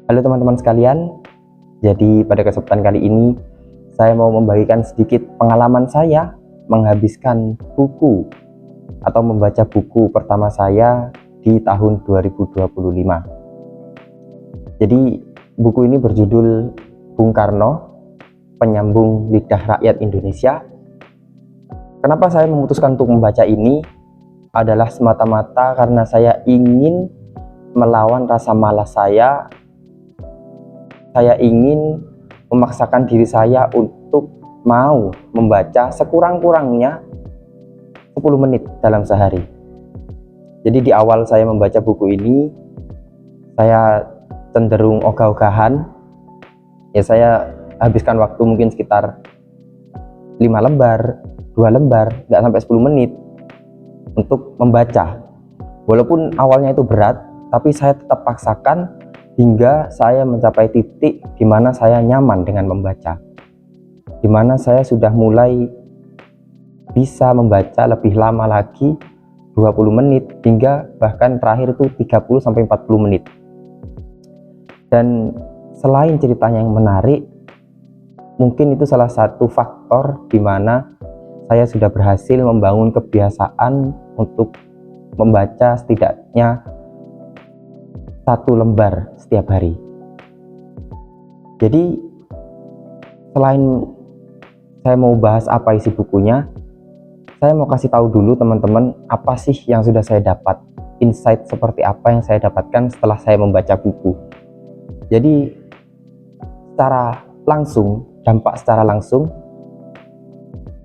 Halo teman-teman sekalian, jadi pada kesempatan kali ini saya mau membagikan sedikit pengalaman saya menghabiskan buku atau membaca buku pertama saya di tahun 2025. Jadi buku ini berjudul Bung Karno, Penyambung Lidah Rakyat Indonesia. Kenapa saya memutuskan untuk membaca ini adalah semata-mata karena saya ingin melawan rasa malas saya ingin memaksakan diri saya untuk mau membaca sekurang-kurangnya 10 menit dalam sehari. Jadi di awal saya membaca buku ini, saya cenderung ogah-ogahan. Ya, saya habiskan waktu mungkin sekitar 5 lembar, 2 lembar, nggak sampai 10 menit untuk membaca. Walaupun awalnya itu berat, tapi saya tetap paksakan hingga saya mencapai titik di mana saya nyaman dengan membaca, di mana saya sudah mulai bisa membaca lebih lama lagi, 20 menit hingga bahkan terakhir itu 30-40 menit. Dan selain ceritanya yang menarik, mungkin itu salah satu faktor di mana saya sudah berhasil membangun kebiasaan untuk membaca setidaknya 1 lembar setiap hari. Jadi selain saya mau bahas apa isi bukunya, saya mau kasih tahu dulu teman-teman apa sih yang sudah saya dapat, insight seperti apa yang saya dapatkan setelah saya membaca buku. Jadi secara langsung, dampak secara langsung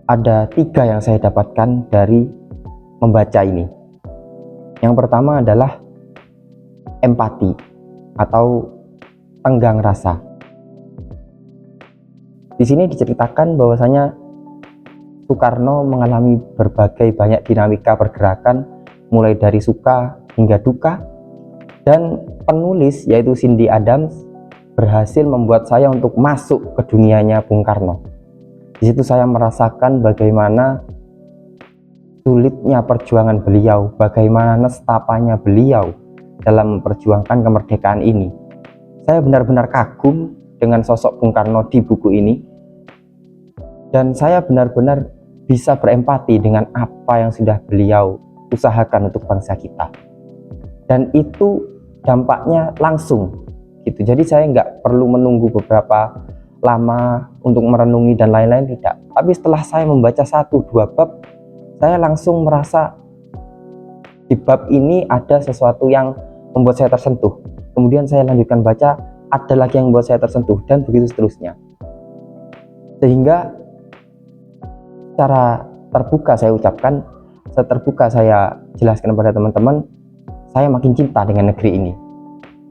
ada 3 yang saya dapatkan dari membaca ini. Yang pertama adalah empati atau tenggang rasa. Di sini diceritakan bahwasanya Soekarno mengalami berbagai banyak dinamika pergerakan mulai dari suka hingga duka, dan penulis yaitu Cindy Adams berhasil membuat saya untuk masuk ke dunianya Bung Karno. Di situ saya merasakan bagaimana sulitnya perjuangan beliau, bagaimana nestapanya beliau dalam memperjuangkan kemerdekaan ini. Saya benar-benar kagum dengan sosok Bung Karno di buku ini, dan saya benar-benar bisa berempati dengan apa yang sudah beliau usahakan untuk bangsa kita. Dan itu dampaknya langsung gitu. Jadi saya nggak perlu menunggu beberapa lama untuk merenungi dan lain-lain, tidak. Tapi setelah saya membaca 1-2 bab, saya langsung merasa di bab ini ada sesuatu yang membuat saya tersentuh. Kemudian saya lanjutkan baca, ada lagi yang membuat saya tersentuh, dan begitu seterusnya. Sehingga secara terbuka saya ucapkan, secara terbuka saya jelaskan kepada teman-teman, saya makin cinta dengan negeri ini.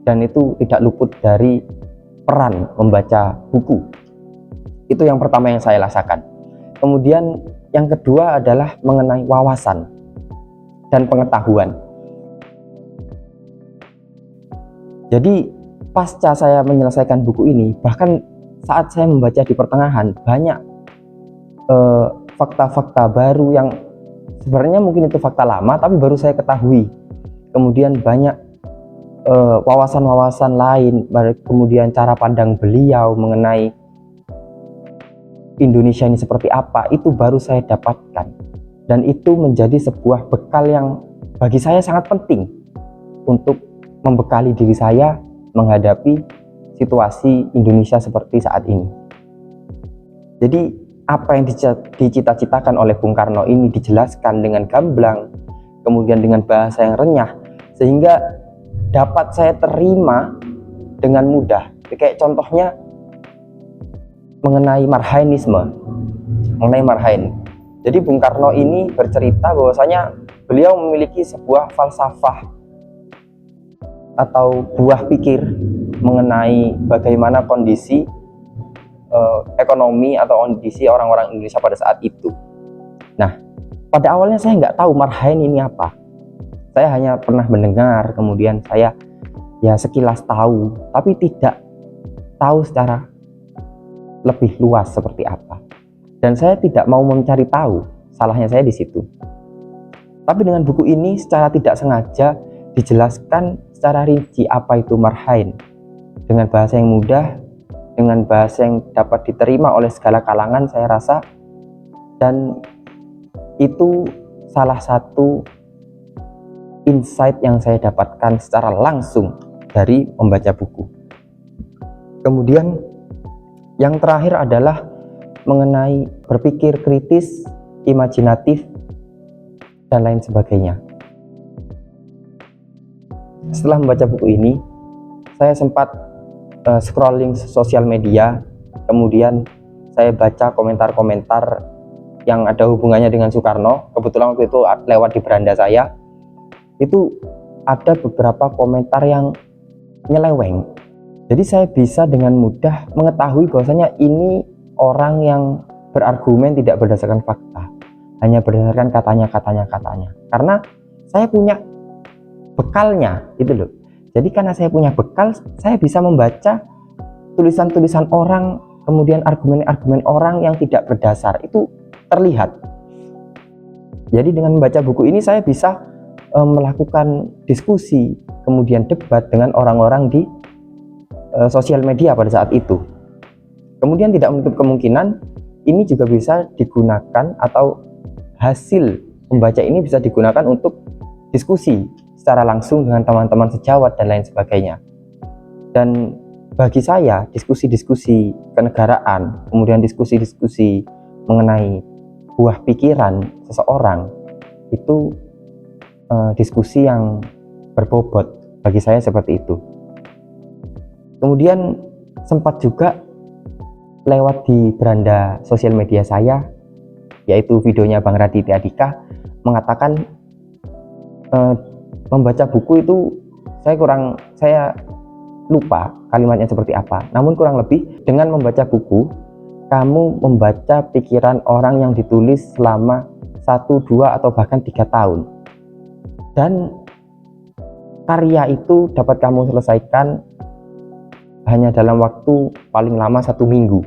Dan itu tidak luput dari peran membaca buku. Itu yang pertama yang saya rasakan. Kemudian yang kedua adalah mengenai wawasan dan pengetahuan. Jadi pasca saya menyelesaikan buku ini, bahkan saat saya membaca di pertengahan, banyak fakta-fakta baru yang sebenarnya mungkin itu fakta lama tapi baru saya ketahui. Kemudian banyak wawasan-wawasan lain, kemudian cara pandang beliau mengenai Indonesia ini seperti apa, itu baru saya dapatkan. Dan itu menjadi sebuah bekal yang bagi saya sangat penting untuk membekali diri saya menghadapi situasi Indonesia seperti saat ini. Jadi apa yang dicita-citakan oleh Bung Karno ini dijelaskan dengan gamblang, kemudian dengan bahasa yang renyah, sehingga dapat saya terima dengan mudah. Kayak contohnya mengenai Marhainisme, mengenai Marhain. Jadi Bung Karno ini bercerita bahwasanya beliau memiliki sebuah falsafah atau buah pikir mengenai bagaimana kondisi ekonomi atau kondisi orang-orang Indonesia pada saat itu. Nah, pada awalnya saya nggak tahu Marhain ini apa. Saya hanya pernah mendengar, kemudian saya ya sekilas tahu, tapi tidak tahu secara lebih luas seperti apa. Dan saya tidak mau mencari tahu, salahnya saya di situ. Tapi dengan buku ini secara tidak sengaja dijelaskan secara rinci apa itu Marhain. dengan bahasa yang mudah, dengan bahasa yang dapat diterima oleh segala kalangan, saya rasa. Dan itu salah satu insight yang saya dapatkan secara langsung dari membaca buku. Kemudian yang terakhir adalah mengenai berpikir kritis, imajinatif, dan lain sebagainya. Setelah membaca buku ini, saya sempat scrolling sosial media, kemudian saya baca komentar-komentar yang ada hubungannya dengan Soekarno. Kebetulan waktu itu lewat di beranda saya, itu ada beberapa komentar yang nyeleweng. Jadi saya bisa dengan mudah mengetahui bahwasanya ini orang yang berargumen tidak berdasarkan fakta, hanya berdasarkan katanya. Karena saya punya bekalnya, itu loh. Jadi karena saya punya bekal, saya bisa membaca tulisan-tulisan orang, kemudian argumen-argumen orang yang tidak berdasar, itu terlihat. Jadi dengan membaca buku ini saya bisa melakukan diskusi, kemudian debat dengan orang-orang di sosial media pada saat itu. Kemudian tidak menutup kemungkinan ini juga bisa digunakan, atau hasil membaca ini bisa digunakan untuk diskusi secara langsung dengan teman-teman sejawat dan lain sebagainya. Dan bagi saya, diskusi-diskusi kenegaraan, kemudian diskusi-diskusi mengenai buah pikiran seseorang, itu diskusi yang berbobot bagi saya seperti itu. Kemudian sempat juga lewat di beranda sosial media saya, yaitu videonya Bang Raditya Dika, mengatakan membaca buku itu, saya lupa kalimatnya seperti apa, namun kurang lebih dengan membaca buku kamu membaca pikiran orang yang ditulis selama 1, 2, atau bahkan 3 tahun, dan karya itu dapat kamu selesaikan hanya dalam waktu paling lama 1 minggu.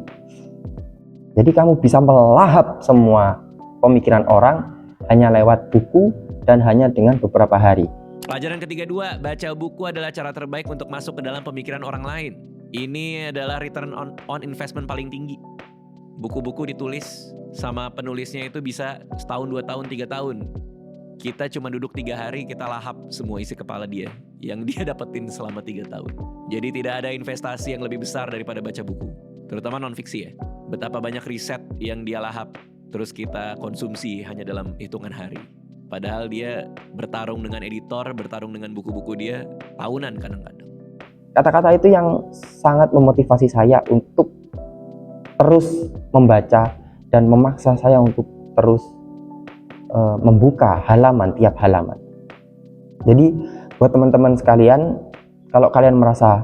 Jadi kamu bisa melahap semua pemikiran orang hanya lewat buku dan hanya dengan beberapa hari. Pelajaran ketiga 2, baca buku adalah cara terbaik untuk masuk ke dalam pemikiran orang lain. Ini adalah return on investment paling tinggi. Buku-buku ditulis sama penulisnya itu bisa 1 tahun, 2 tahun, 3 tahun. Kita cuma duduk 3 hari, kita lahap semua isi kepala dia yang dia dapetin selama 3 tahun. Jadi tidak ada investasi yang lebih besar daripada baca buku, terutama non-fiksi ya. Betapa banyak riset yang dia lahap, terus kita konsumsi hanya dalam hitungan hari. Padahal dia bertarung dengan editor, bertarung dengan buku-buku dia tahunan kadang-kadang. Kata-kata itu yang sangat memotivasi saya untuk terus membaca dan memaksa saya untuk terus membuka tiap halaman. Jadi buat teman-teman sekalian, kalau kalian merasa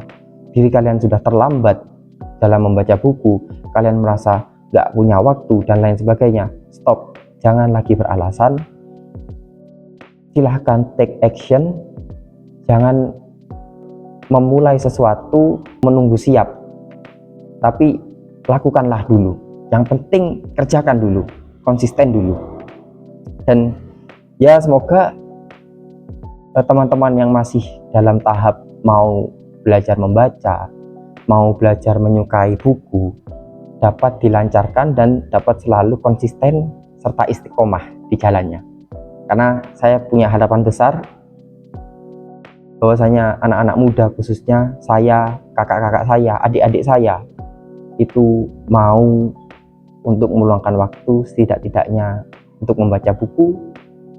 diri kalian sudah terlambat dalam membaca buku, kalian merasa gak punya waktu dan lain sebagainya, stop, jangan lagi beralasan. Silahkan take action, jangan memulai sesuatu menunggu siap, tapi lakukanlah dulu. Yang penting kerjakan dulu, konsisten dulu. Dan ya semoga teman-teman yang masih dalam tahap mau belajar membaca, mau belajar menyukai buku, dapat dilancarkan dan dapat selalu konsisten serta istiqomah di jalannya. Karena saya punya harapan besar bahwasanya anak-anak muda, khususnya saya, kakak-kakak saya, adik-adik saya, itu mau untuk meluangkan waktu setidak-tidaknya untuk membaca buku,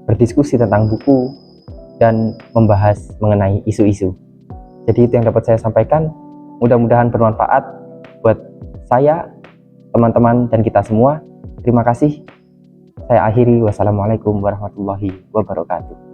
berdiskusi tentang buku, dan membahas mengenai isu-isu. Jadi itu yang dapat saya sampaikan. Mudah-mudahan bermanfaat buat saya, teman-teman, dan kita semua. Terima kasih. Saya akhiri. Wassalamualaikum warahmatullahi wabarakatuh.